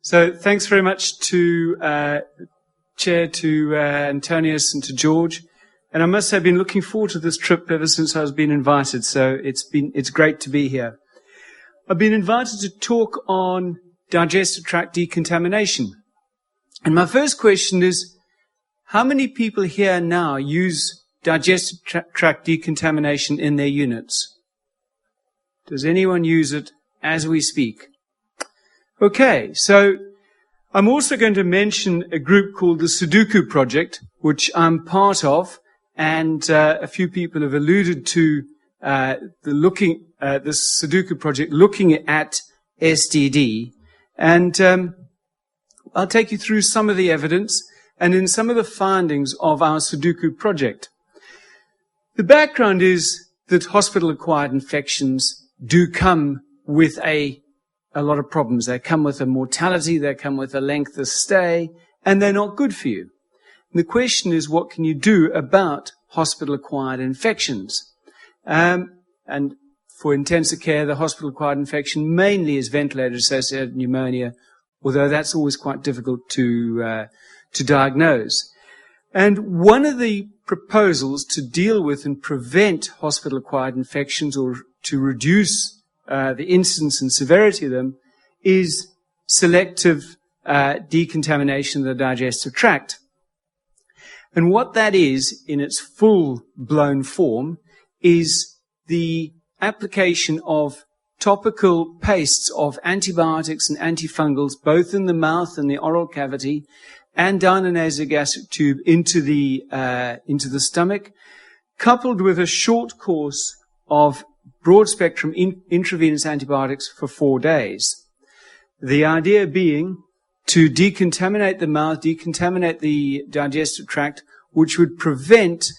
So thanks very much to Chair, to Antonius and to George. And I must say I've been looking forward to this trip ever since I was being invited. So it's great to be here. I've been invited to talk on digestive tract decontamination. And my first question is, how many people here now use digestive tract decontamination in their units? Does anyone use it as we speak? Okay, so I'm also going to mention a group called the Sudoku Project, which I'm part of, and a few people have alluded to this Sudoku Project looking at STD. And I'll take you through some of the evidence and in some of the findings of our Sudoku Project. The background is that hospital-acquired infections do come with a lot of problems. They come with a mortality, they come with a length of stay, and they're not good for you. And the question is, what can you do about hospital-acquired infections? And for intensive care, the hospital-acquired infection mainly is ventilator-associated pneumonia, although that's always quite difficult to diagnose. And one of the proposals to deal with and prevent hospital-acquired infections or to reduce the incidence and severity of them is selective decontamination of the digestive tract. And what that is, in its full-blown form, is the application of topical pastes of antibiotics and antifungals, both in the mouth and the oral cavity, and down a nasogastric tube into the stomach, coupled with a short course of broad-spectrum intravenous antibiotics for 4 days. The idea being to decontaminate the mouth, decontaminate the digestive tract, which would prevent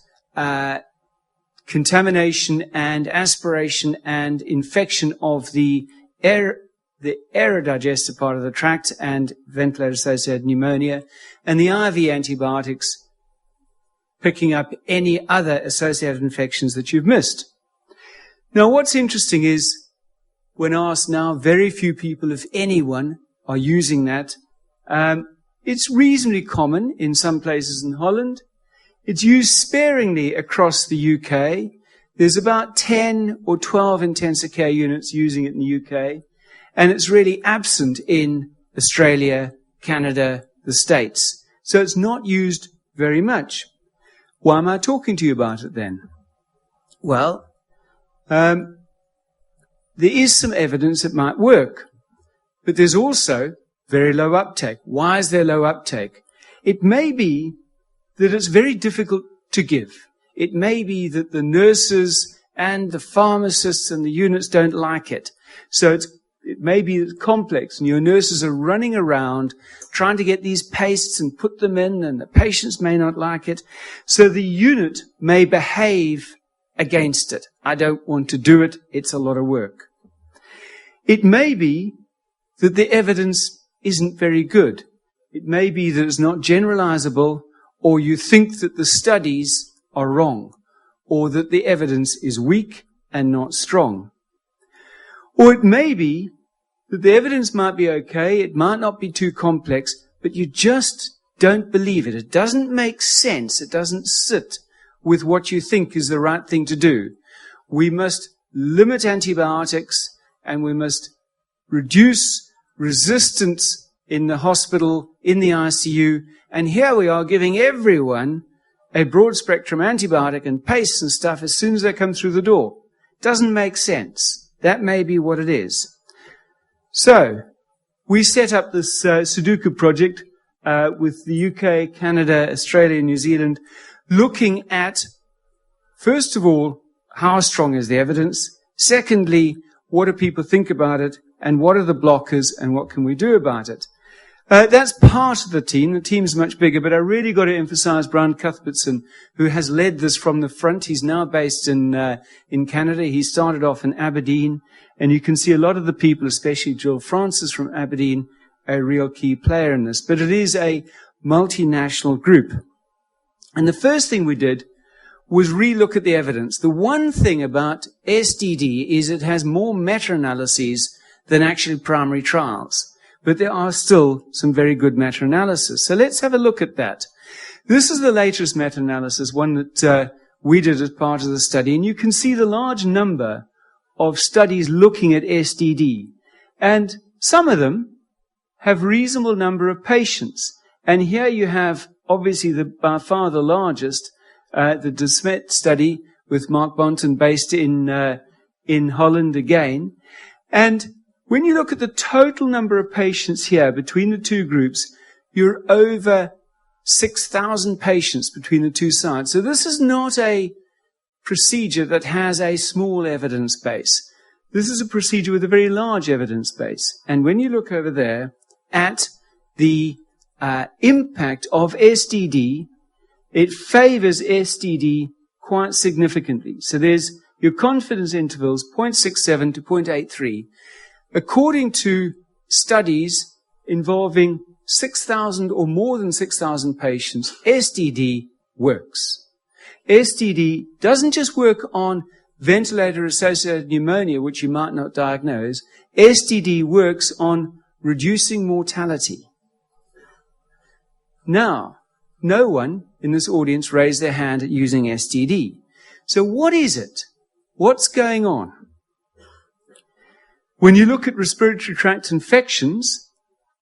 contamination and aspiration and infection of the aerodigestive part of the tract and ventilator-associated pneumonia, and the IV antibiotics picking up any other associated infections that you've missed. Now, what's interesting is, when asked now, very few people, if anyone, are using that. It's reasonably common in some places in Holland. It's used sparingly across the UK. There's about 10 or 12 intensive care units using it in the UK. And it's really absent in Australia, Canada, the States. So it's not used very much. Why am I talking to you about it then? Well, there is some evidence it might work, but there's also very low uptake. Why is there low uptake? It may be that it's very difficult to give. It may be that the nurses and the pharmacists and the units don't like it. So it may be complex, and your nurses are running around trying to get these pastes and put them in, and the patients may not like it. So the unit may behave against it. I don't want to do it. It's a lot of work. It may be that the evidence isn't very good. It may be that it's not generalizable, or you think that the studies are wrong, or that the evidence is weak and not strong. Or it may be that the evidence might be okay, it might not be too complex, but you just don't believe it. It doesn't make sense. It doesn't sit with what you think is the right thing to do. We must limit antibiotics, and we must reduce resistance in the hospital, in the ICU, and here we are giving everyone a broad-spectrum antibiotic and paste and stuff as soon as they come through the door. Doesn't make sense. That may be what it is. So, we set up this Sudoku project with the UK, Canada, Australia, and New Zealand, looking at, first of all, how strong is the evidence? Secondly, what do people think about it? And what are the blockers? And what can we do about it? That's part of the team. The team's much bigger, but I really got to emphasize Brian Cuthbertson, who has led this from the front. He's now based in Canada. He started off in Aberdeen, and you can see a lot of the people, especially Jill Francis from Aberdeen, a real key player in this. But it is a multinational group. And the first thing we did was relook at the evidence. The one thing about STD is it has more meta-analyses than actually primary trials. but there are still some very good meta-analysis. So let's have a look at that. This is the latest meta-analysis, one that we did as part of the study, and you can see the large number of studies looking at SDD. And some of them have reasonable number of patients. And here you have, obviously, by far the largest, the de Smet study with Mark Bonten based in Holland again. And when you look at the total number of patients here between the two groups, you're over 6,000 patients between the two sides. So this is not a procedure that has a small evidence base. This is a procedure with a very large evidence base. And when you look over there at the impact of SDD, it favors SDD quite significantly. So there's your confidence intervals, 0.67 to 0.83. According to studies involving 6,000 or more than 6,000 patients, SDD works. SDD doesn't just work on ventilator-associated pneumonia, which you might not diagnose. SDD works on reducing mortality. Now, no one in this audience raised their hand at using SDD. So what is it? What's going on? When you look at respiratory tract infections,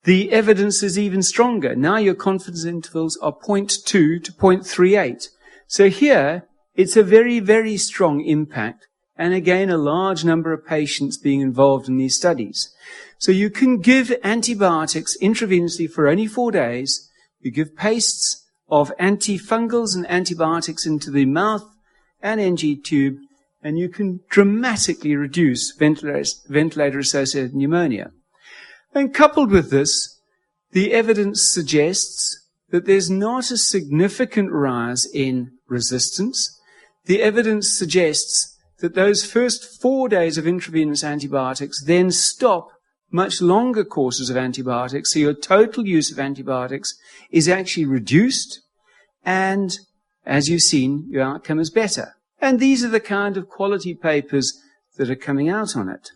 the evidence is even stronger. Now your confidence intervals are 0.2 to 0.38. So here, it's a very, very strong impact, and again, a large number of patients being involved in these studies. So you can give antibiotics intravenously for only 4 days. You give pastes of antifungals and antibiotics into the mouth and NG tube, and you can dramatically reduce ventilator-associated pneumonia. And coupled with this, the evidence suggests that there's not a significant rise in resistance. The evidence suggests that those first 4 days of intravenous antibiotics then stop much longer courses of antibiotics, so your total use of antibiotics is actually reduced, and as you've seen, your outcome is better. And these are the kind of quality papers that are coming out on it.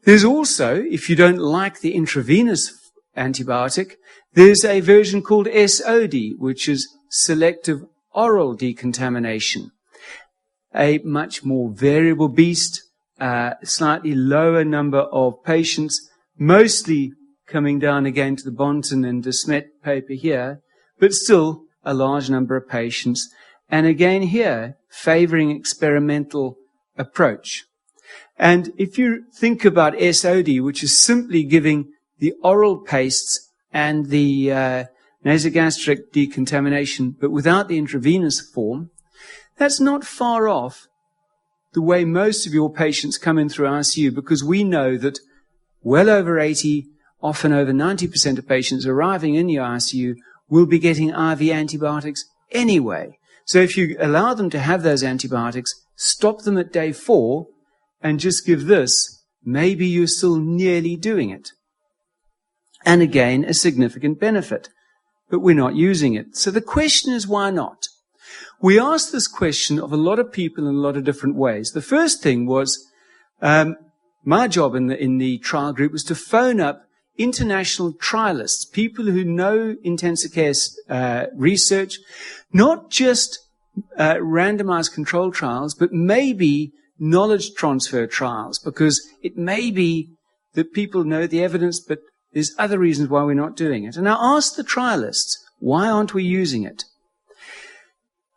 There's also, if you don't like the intravenous antibiotic, there's a version called SOD, which is selective oral decontamination. A much more variable beast, slightly lower number of patients, mostly coming down again to the Bonten and de Smet paper here, but still a large number of patients. And again here, favoring experimental approach. And if you think about SOD, which is simply giving the oral pastes and the nasogastric decontamination, but without the intravenous form, that's not far off the way most of your patients come in through ICU, because we know that well over 80, often over 90% of patients arriving in your ICU will be getting IV antibiotics anyway. So if you allow them to have those antibiotics, stop them at day 4, and just give this, maybe you're still nearly doing it. And again, a significant benefit. But we're not using it. So the question is, why not? We asked this question of a lot of people in a lot of different ways. The first thing was, my job in the trial group was to phone up international trialists, people who know intensive care research, not just randomized control trials, but maybe knowledge transfer trials, because it may be that people know the evidence, but there's other reasons why we're not doing it. And I asked the trialists, why aren't we using it?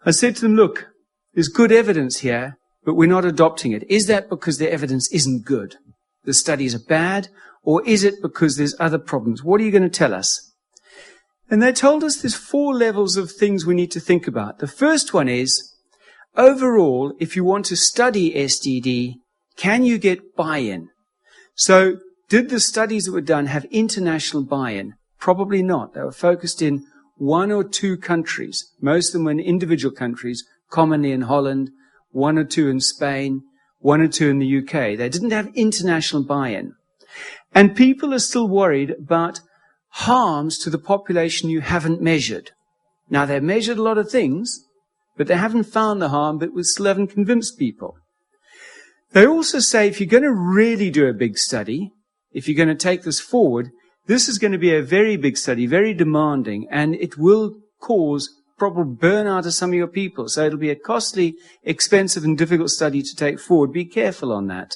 I said to them, look, there's good evidence here, but we're not adopting it. Is that because the evidence isn't good? The studies are bad? Or is it because there's other problems? What are you going to tell us? And they told us there's 4 levels of things we need to think about. The first one is, overall, if you want to study SDD, can you get buy-in? So, did the studies that were done have international buy-in? Probably not. They were focused in 1 or 2 countries. Most of them were in individual countries, commonly in Holland, 1 or 2 in Spain, 1 or 2 in the UK. They didn't have international buy-in. And people are still worried about harms to the population you haven't measured. Now, they've measured a lot of things, but they haven't found the harm, but we still haven't convinced people. They also say if you're going to really do a big study, if you're going to take this forward, this is going to be a very big study, very demanding, and it will cause probable burnout of some of your people. So it'll be a costly, expensive, and difficult study to take forward. Be careful on that.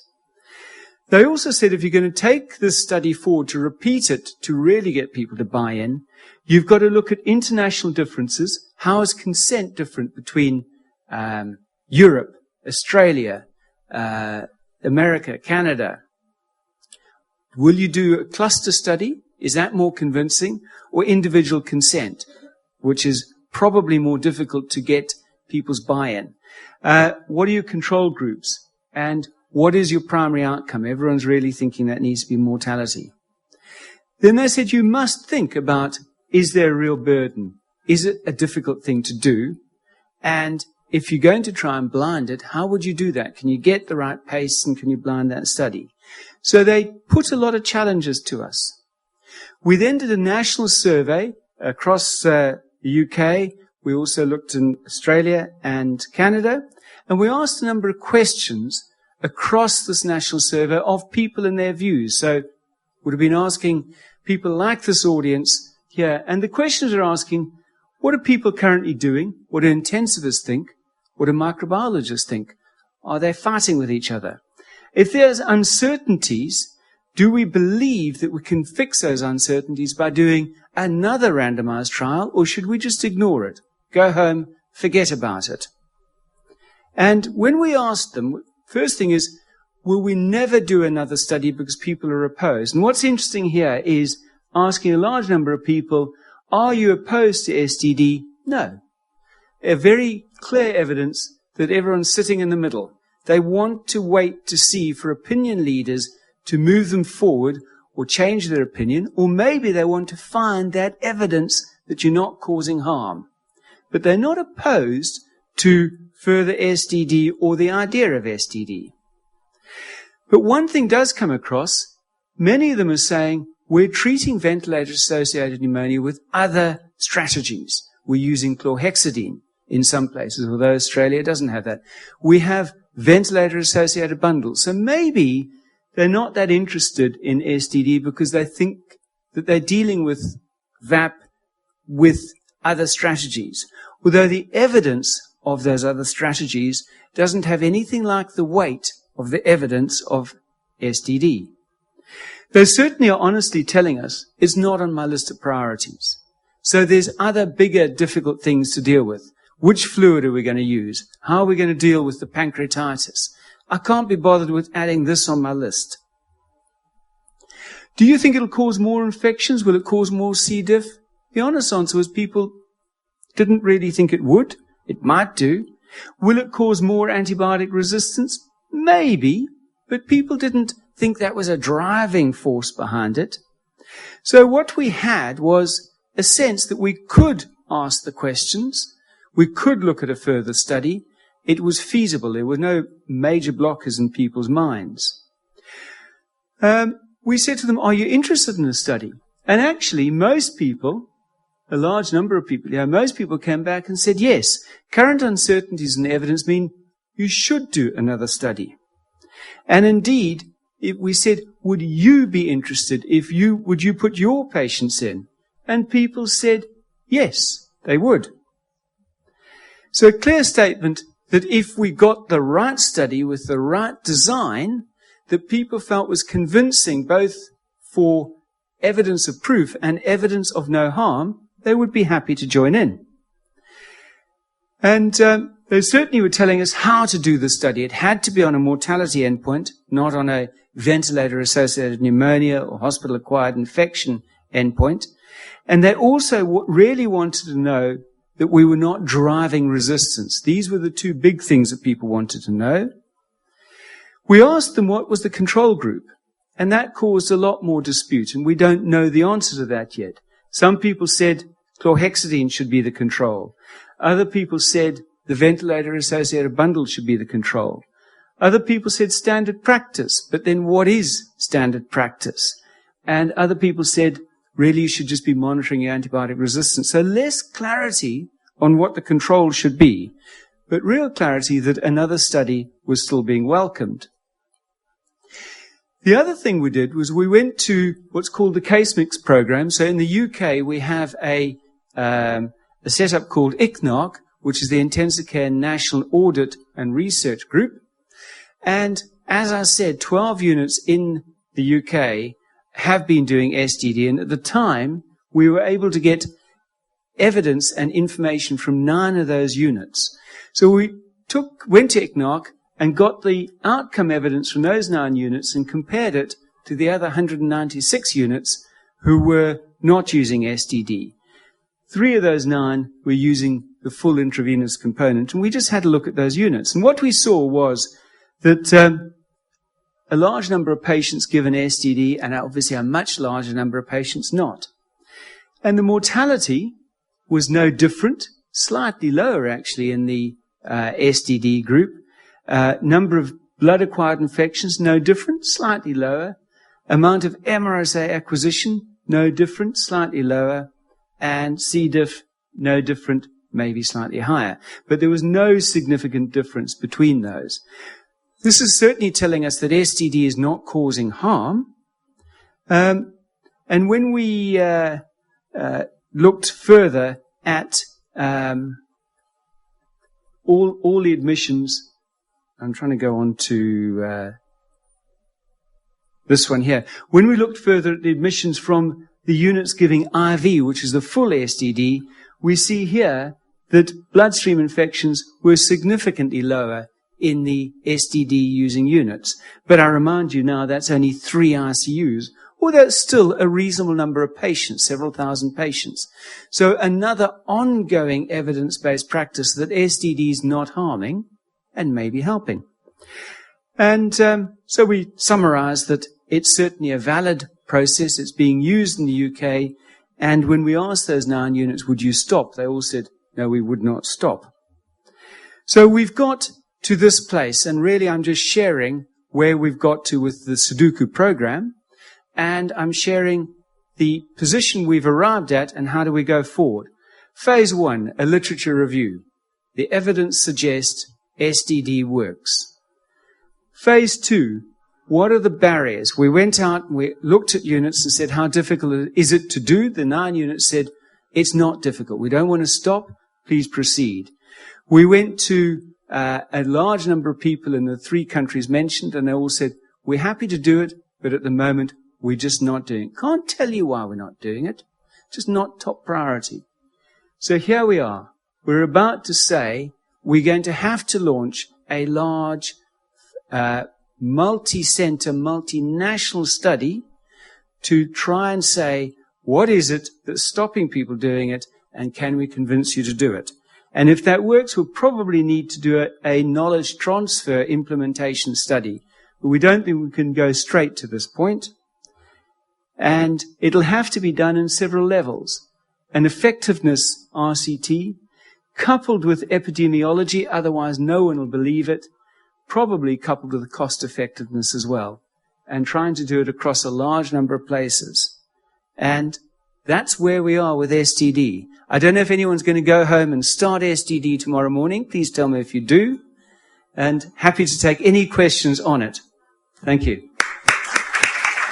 They also said if you're going to take this study forward to repeat it, to really get people to buy in, you've got to look at international differences. How is consent different between Europe, Australia, America, Canada? Will you do a cluster study? Is that more convincing? Or individual consent, which is probably more difficult to get people's buy-in? What are your control groups? And what is your primary outcome? Everyone's really thinking that needs to be mortality. Then they said you must think about, is there a real burden? Is it a difficult thing to do? And if you're going to try and blind it, how would you do that? Can you get the right pace and can you blind that study? So they put a lot of challenges to us. We then did a national survey across the UK. We also looked in Australia and Canada. And we asked a number of questions across this national survey of people and their views. So would have been asking people like this audience here. And the questions are asking, what are people currently doing? What do intensivists think? What do microbiologists think? Are they fighting with each other? If there's uncertainties, do we believe that we can fix those uncertainties by doing another randomized trial, or should we just ignore it? Go home, forget about it. And when we asked them, first thing is, will we never do another study because people are opposed? And what's interesting here is asking a large number of people, are you opposed to STD? No. A very clear evidence that everyone's sitting in the middle. They want to wait to see for opinion leaders to move them forward or change their opinion, or maybe they want to find that evidence that you're not causing harm. But they're not opposed to further STD or the idea of STD. But one thing does come across. Many of them are saying, we're treating ventilator-associated pneumonia with other strategies. We're using chlorhexidine in some places, although Australia doesn't have that. We have ventilator-associated bundles. So maybe they're not that interested in STD because they think that they're dealing with VAP with other strategies, although the evidence of those other strategies doesn't have anything like the weight of the evidence of STD. They certainly are honestly telling us it's not on my list of priorities. So there's other bigger, difficult things to deal with. Which fluid are we going to use? How are we going to deal with the pancreatitis? I can't be bothered with adding this on my list. Do you think it'll cause more infections? Will it cause more C. diff? The honest answer was people didn't really think it would. It might do. Will it cause more antibiotic resistance? Maybe, but people didn't think that was a driving force behind it. So what we had was a sense that we could ask the questions. We could look at a further study. It was feasible. There were no major blockers in people's minds. We said to them, are you interested in a study? And actually, most people, a large number of people, most people came back and said, yes, current uncertainties in evidence mean you should do another study. And indeed, we said, would you be interested would you put your patients in? And people said, yes, they would. So a clear statement that if we got the right study with the right design that people felt was convincing both for evidence of proof and evidence of no harm, they would be happy to join in. And they certainly were telling us how to do the study. It had to be on a mortality endpoint, not on a ventilator-associated pneumonia or hospital-acquired infection endpoint. And they also really wanted to know that we were not driving resistance. These were the two big things that people wanted to know. We asked them what was the control group, and that caused a lot more dispute, and we don't know the answer to that yet. Some people said chlorhexidine should be the control. Other people said the ventilator-associated bundle should be the control. Other people said standard practice, but then what is standard practice? And other people said, really, you should just be monitoring your antibiotic resistance. So less clarity on what the control should be, but real clarity that another study was still being welcomed. The other thing we did was we went to what's called the case mix program. So in the UK, we have a setup called ICNARC, which is the Intensive Care National Audit and Research Group. And as I said, 12 units in the UK have been doing STD. And at the time, we were able to get evidence and information from 9 of those units. So we went to ICNARC and got the outcome evidence from those 9 units and compared it to the other 196 units who were not using STD. 3 of those 9 were using the full intravenous component, and we just had a look at those units. And what we saw was that a large number of patients given STD, and obviously a much larger number of patients not. And the mortality was no different, slightly lower actually in the STD group. Number of blood-acquired infections, no different, slightly lower. Amount of MRSA acquisition, no different, slightly lower. And C. diff, no different, maybe slightly higher. But there was no significant difference between those. This is certainly telling us that STD is not causing harm. And when we looked further at all the admissions, I'm trying to go on to this one here. When we looked further at the admissions from the units giving IV, which is the full STD, we see here that bloodstream infections were significantly lower in the STD-using units. But I remind you now that's only 3 ICUs, although it's still a reasonable number of patients, several thousand patients. So another ongoing evidence-based practice that STD is not harming and maybe helping. And so we summarize that it's certainly a valid process. It's being used in the UK. And when we asked those 9 units, would you stop? They all said, no, we would not stop. So we've got to this place, and really I'm just sharing where we've got to with the Sudoku program, and I'm sharing the position we've arrived at and how do we go forward. Phase 1, a literature review. The evidence suggests STD works. Phase 2, what are the barriers? We went out and we looked at units and said, how difficult is it to do? The 9 units said, it's not difficult. We don't want to stop. Please proceed. We went to a large number of people in the 3 countries mentioned, and they all said, we're happy to do it, but at the moment, we're just not doing it. Can't tell you why we're not doing it. Just not top priority. So here we are. We're about to say we're going to have to launch a large multi-center, multinational study to try and say, what is it that's stopping people doing it, and can we convince you to do it? And if that works, we'll probably need to do a knowledge transfer implementation study. But we don't think we can go straight to this point. And it'll have to be done in several levels. An effectiveness RCT, coupled with epidemiology, otherwise no one will believe it, probably coupled with cost effectiveness as well, and trying to do it across a large number of places. And that's where we are with STD. I don't know if anyone's going to go home and start STD tomorrow morning. Please tell me if you do. And happy to take any questions on it. Thank you.